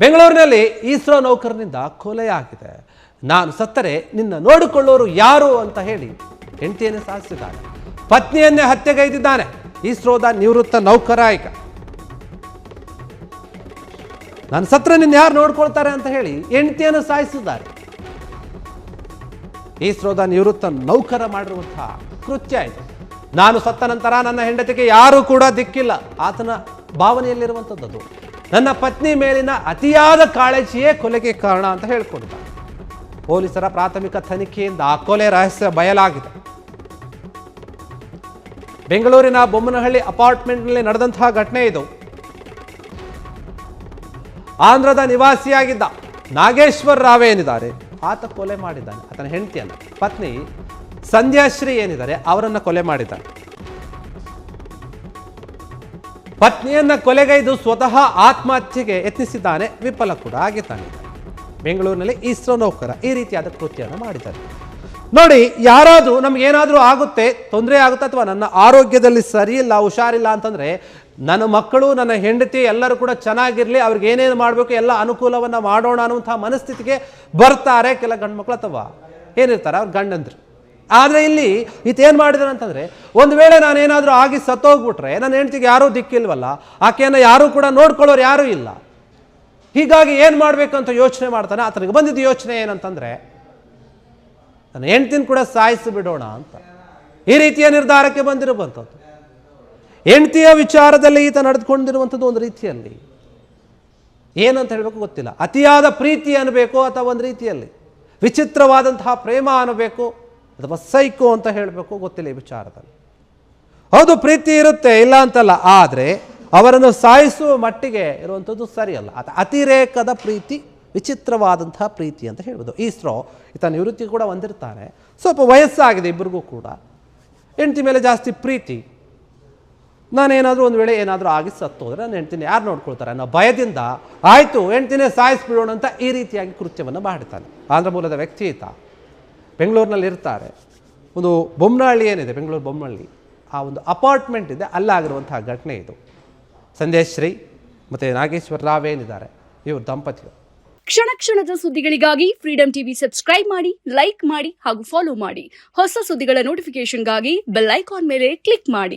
ಬೆಂಗಳೂರಿನಲ್ಲಿ ಇಸ್ರೋ ನೌಕರನಿಂದ ಕೊಲೆಯಾಗಿದೆ. ನಾನು ಸತ್ತರೆ ನಿನ್ನ ನೋಡಿಕೊಳ್ಳೋರು ಯಾರು ಅಂತ ಹೇಳಿ ಹೆಂಡತಿಯನ್ನೇ ಸಾಯಿಸಿದ್ದಾನೆ. ಪತ್ನಿಯನ್ನೇ ಹತ್ಯೆಗೈದಿದ್ದಾನೆ ಇಸ್ರೋದ ನಿವೃತ್ತ ನೌಕರ. ಈಗ ನಾನು ಸತ್ತರೆ ನಿನ್ನ ಯಾರು ನೋಡ್ಕೊಳ್ತಾರೆ ಅಂತ ಹೇಳಿ ಹೆಂಡತಿಯನ್ನು ಸಾಯಿಸಿದ್ದಾರೆ. ಇಸ್ರೋದ ನಿವೃತ್ತ ನೌಕರ ಮಾಡಿರುವಂತಹ ಕೃತ್ಯ ಇದು. ನಾನು ಸತ್ತ ನಂತರ ನನ್ನ ಹೆಂಡತಿಗೆ ಯಾರೂ ಕೂಡ ದಿಕ್ಕಿಲ್ಲ, ಆತನ ಭಾವನೆಯಲ್ಲಿರುವಂಥದ್ದು. ನನ್ನ ಪತ್ನಿ ಮೇಲಿನ ಅತಿಯಾದ ಕಾಳಜಿಯೇ ಕೊಲೆಗೆ ಕಾರಣ ಅಂತ ಹೇಳಿಕೊಂಡಿದ್ದ. ಪೊಲೀಸರ ಪ್ರಾಥಮಿಕ ತನಿಖೆಯಿಂದ ಆ ಕೊಲೆ ರಹಸ್ಯ ಬಯಲಾಗಿದೆ. ಬೆಂಗಳೂರಿನ ಬೊಮ್ಮನಹಳ್ಳಿ ಅಪಾರ್ಟ್ಮೆಂಟ್ನಲ್ಲಿ ನಡೆದಂತಹ ಘಟನೆ ಇದು. ಆಂಧ್ರದ ನಿವಾಸಿಯಾಗಿದ್ದ ನಾಗೇಶ್ವರ್ ರಾವ್ ಏನಿದ್ದಾರೆ, ಆತ ಕೊಲೆ ಮಾಡಿದ್ದಾನೆ ಆತನ ಹೆಂಡತಿಯನ್ನು. ಪತ್ನಿ ಸಂಧ್ಯಾಶ್ರೀ ಏನಿದ್ದಾರೆ ಅವರನ್ನು ಕೊಲೆ ಮಾಡಿದ್ದಾನೆ. ಪತ್ನಿಯನ್ನ ಕೊಲೆಗೈದು ಸ್ವತಃ ಆತ್ಮಹತ್ಯೆಗೆ ಯತ್ನಿಸಿದ್ದಾನೆ, ವಿಫಲ ಕೂಡ ಆಗಿದ್ದಾನೆ. ಬೆಂಗಳೂರಿನಲ್ಲಿ ಇಸ್ರೋ ನೌಕರ ಈ ರೀತಿಯಾದ ಕೃತ್ಯವನ್ನು ಮಾಡಿದ್ದಾರೆ. ನೋಡಿ, ಯಾರಾದರೂ ನಮಗೇನಾದರೂ ಆಗುತ್ತೆ, ತೊಂದರೆ ಆಗುತ್ತೆ, ಅಥವಾ ನನ್ನ ಆರೋಗ್ಯದಲ್ಲಿ ಸರಿ ಇಲ್ಲ, ಹುಷಾರಿಲ್ಲ ಅಂತಂದರೆ ನನ್ನ ಮಕ್ಕಳು, ನನ್ನ ಹೆಂಡತಿ ಎಲ್ಲರೂ ಕೂಡ ಚೆನ್ನಾಗಿರಲಿ, ಅವ್ರಿಗೆ ಏನೇನು ಮಾಡಬೇಕು ಎಲ್ಲ ಅನುಕೂಲವನ್ನು ಮಾಡೋಣ ಅನ್ನುವಂಥ ಮನಸ್ಥಿತಿಗೆ ಬರ್ತಾರೆ ಕೆಲ ಗಂಡು ಮಕ್ಕಳು ಅಥವಾ ಏನಿರ್ತಾರೆ ಅವ್ರ ಗಂಡಂದ್ರು. ಆದರೆ ಇಲ್ಲಿ ಈತೇನು ಮಾಡಿದಾರೆ ಅಂತಂದರೆ, ಒಂದು ವೇಳೆ ನಾನೇನಾದರೂ ಆಗಿ ಸತ್ತೋಗ್ಬಿಟ್ರೆ ನನ್ನ ಹೆಂಡತಿಗೆ ಯಾರೂ ದಿಕ್ಕಿಲ್ವಲ್ಲ, ಆಕೆಯನ್ನು ಯಾರೂ ಕೂಡ ನೋಡ್ಕೊಳ್ಳೋರು ಯಾರೂ ಇಲ್ಲ. ಹೀಗಾಗಿ ಏನು ಮಾಡಬೇಕು ಅಂತ ಯೋಚನೆ ಮಾಡ್ತಾನೆ. ಆತನಿಗೆ ಬಂದಿದ್ದ ಯೋಚನೆ ಏನಂತಂದರೆ, ನನ್ನ ಹೆಂಡ್ತಿನ ಕೂಡ ಸಾಯಿಸಿ ಬಿಡೋಣ ಅಂತ ಈ ರೀತಿಯ ನಿರ್ಧಾರಕ್ಕೆ ಬಂದಿರುವಂಥದ್ದು. ಹೆಂಡ್ತಿಯ ವಿಚಾರದಲ್ಲಿ ಈತ ನಡೆದುಕೊಂಡಿರುವಂಥದ್ದು ಒಂದು ರೀತಿಯಲ್ಲಿ ಏನಂತ ಹೇಳಬೇಕು ಗೊತ್ತಿಲ್ಲ. ಅತಿಯಾದ ಪ್ರೀತಿ ಅನ್ನಬೇಕು ಅಥವಾ ಒಂದು ರೀತಿಯಲ್ಲಿ ವಿಚಿತ್ರವಾದಂತಹ ಪ್ರೇಮ ಅನ್ನಬೇಕು ಅಥವಾ ಸೈಕೋ ಅಂತ ಹೇಳಬೇಕು ಗೊತ್ತಿಲ್ಲ ಈ ವಿಚಾರದಲ್ಲಿ. ಹೌದು, ಪ್ರೀತಿ ಇರುತ್ತೆ, ಇಲ್ಲ ಅಂತಲ್ಲ, ಆದರೆ ಅವರನ್ನು ಸಾಯಿಸುವ ಮಟ್ಟಿಗೆ ಇರುವಂಥದ್ದು ಸರಿಯಲ್ಲ. ಅತಿರೇಕದ ಪ್ರೀತಿ, ವಿಚಿತ್ರವಾದಂತಹ ಪ್ರೀತಿ ಅಂತ ಹೇಳ್ಬೋದು. ಇಸ್ರೋ ಈತ ನಿವೃತ್ತಿ ಕೂಡ ಹೊಂದಿರ್ತಾನೆ, ಸ್ವಲ್ಪ ವಯಸ್ಸಾಗಿದೆ ಇಬ್ಬರಿಗೂ ಕೂಡ. ಹೆಂಡತಿ ಮೇಲೆ ಜಾಸ್ತಿ ಪ್ರೀತಿ. ನಾನೇನಾದರೂ ಒಂದು ವೇಳೆ ಏನಾದರೂ ಆಗಿ ಸತ್ತೋದ್ರೆ ನನ್ನ ಹೆಂಡ್ತಿನ ಯಾರು ನೋಡ್ಕೊಳ್ತಾರೆ ಅನ್ನೋ ಭಯದಿಂದ ಆಯಿತು ಹೆಂಡ್ತಿನೇ ಸಾಯಿಸ್ಬಿಡೋಣ ಅಂತ ಈ ರೀತಿಯಾಗಿ ಕೃತ್ಯವನ್ನು ಮಾಡ್ತಾನೆ. ಆಂಧ್ರ ಮೂಲದ ವ್ಯಕ್ತಿ ಈತ. ಬೆಂಗಳೂರಿನಲ್ಲಿ ಇರ್ತಾರೆ. ಒಂದು ಬೊಮ್ಮನಹಳ್ಳಿ ಏನಿದೆ, ಬೆಂಗಳೂರು ಬೊಮ್ಮನಹಳ್ಳಿ, ಆ ಒಂದು ಅಪಾರ್ಟ್ಮೆಂಟ್ ಇದೆ, ಅಲ್ಲಾಗಿರುವಂತಹ ಘಟನೆ ಇದು. ಸಂಧ್ಯಾಶ್ರೀ ಮತ್ತು ನಾಗೇಶ್ವರ ರಾವ್ ಏನಿದ್ದಾರೆ ಇವರು ದಂಪತಿಗಳು. ಕ್ಷಣ ಕ್ಷಣದ ಸುದ್ದಿಗಳಿಗಾಗಿ ಫ್ರೀಡಂ ಟಿವಿ ಸಬ್ಸ್ಕ್ರೈಬ್ ಮಾಡಿ, ಲೈಕ್ ಮಾಡಿ ಹಾಗೂ ಫಾಲೋ ಮಾಡಿ. ಹೊಸ ಸುದ್ದಿಗಳ ನೋಟಿಫಿಕೇಶನ್ಗಾಗಿ ಬೆಲ್ ಐಕಾನ್ ಮೇಲೆ ಕ್ಲಿಕ್ ಮಾಡಿ.